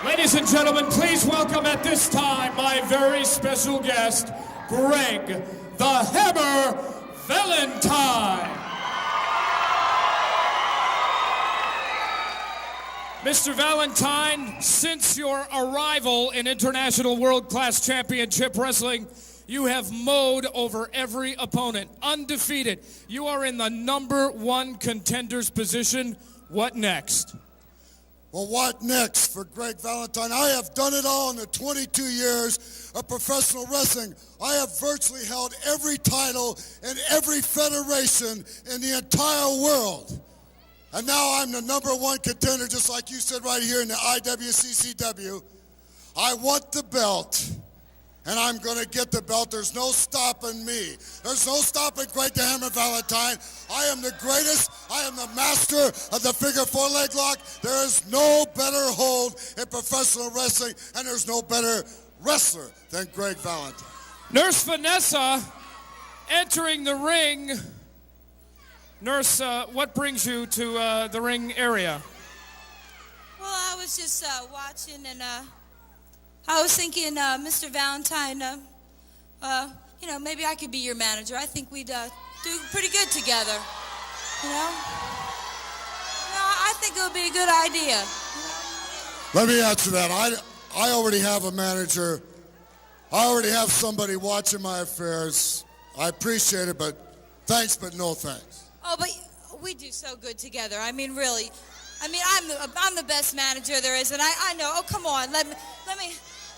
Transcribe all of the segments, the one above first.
Ladies and gentlemen, please welcome at this time my very special guest, Greg the Hammer Valentine. Mr. Valentine, since your arrival in International World Class Championship Wrestling, you have mowed over every opponent, undefeated. You are in the #1 contender's position. What next? Well, what next for Greg Valentine? I have done it all in the 22 years of professional wrestling. I have virtually held every title in every federation in the entire world. And now I'm the #1 contender, just like you said right here in the IWCCW. I want the belt, and I'm going to get the belt. There's no stopping me. There's no stopping Greg the Hammer Valentine. I am the greatest. I am the master of the figure 4 leg lock. There is no better hold in professional wrestling, and there's no better wrestler than Greg Valentine. Nurse Vanessa entering the ring. Nurse, what brings you to the ring area? Well, I was just watching, and I was thinking, Mr. Valentine, maybe I could be your manager. I think we'd do pretty good together, you know? I think it would be a good idea. Let me answer that. I already have a manager. I already have somebody watching my affairs. I appreciate it, but thanks, but no thanks. Oh, but we do so good together. I mean, really. I mean, I'm the best manager there is, and I know. Oh, come on. Let me.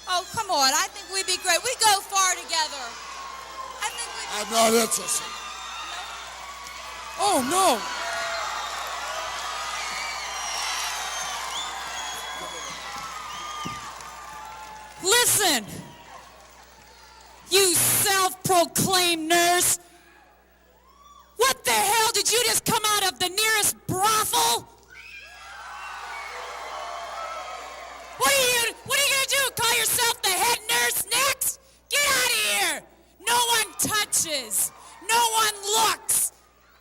Oh, come on. I think we'd be great. We go far together. I think we. I'm not interested. Oh, no. Listen, you self-proclaimed nurse. What the hell, did you just come out of the nearest brothel? What are you gonna do? Call yourself the head nurse next? Get out of here! No one touches, no one looks,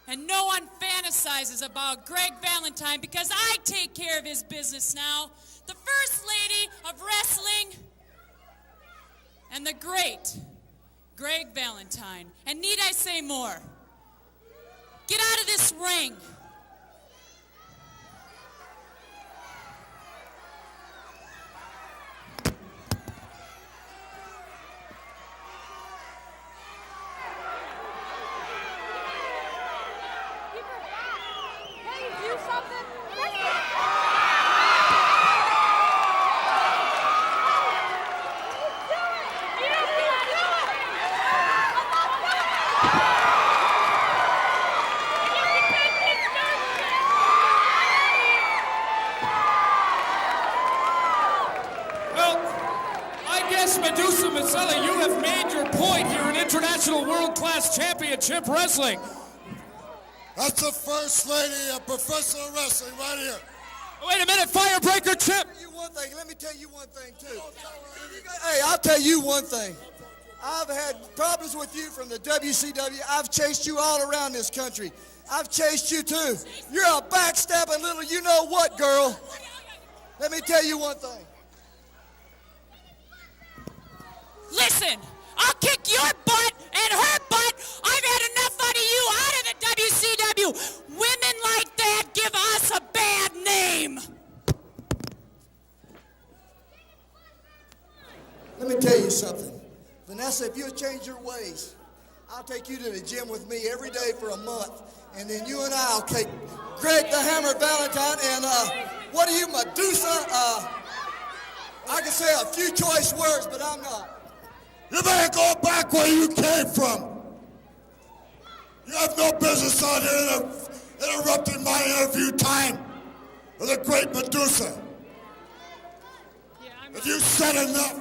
and no one fantasizes about Greg Valentine because I take care of his business now. The First Lady of Wrestling and the great Greg Valentine. And need I say more? Get out of this ring. Madusa, you have made your point here in International World Class Championship Wrestling. That's the First Lady of professional wrestling right here. Wait a minute, Firebreaker Chip. Let me tell you one thing, too. Hey, I'll tell you one thing. I've had problems with you from the WCW. I've chased you all around this country. I've chased you, too. You're a backstabbing little you-know-what, girl. Let me tell you one thing. Listen, I'll kick your butt and her butt. I've had enough out of you, out of the WCW. Women like that give us a bad name. Let me tell you something. Vanessa, if you'll change your ways, I'll take you to the gym with me every day for a month. And then you and I'll take Greg the Hammer Valentine and, what are you, Madusa? I can say a few choice words, but I'm not. You better go back where you came from. You have no business out here interrupting my interview time with the great Madusa. If you said enough.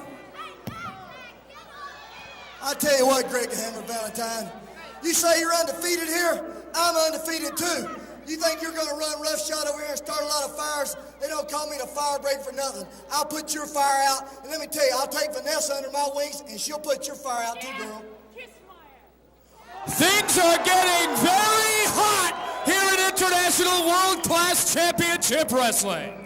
I tell you what, Greg the Hammer Valentine, you say you're undefeated here? I'm undefeated too. You think you're going to run roughshod over here and start a lot of fires? They don't call me the Firebreaker for nothing. I'll put your fire out, and let me tell you, I'll take Vanessa under my wings, and she'll put your fire out too, girl. Things are getting very hot here in International World Class Championship Wrestling.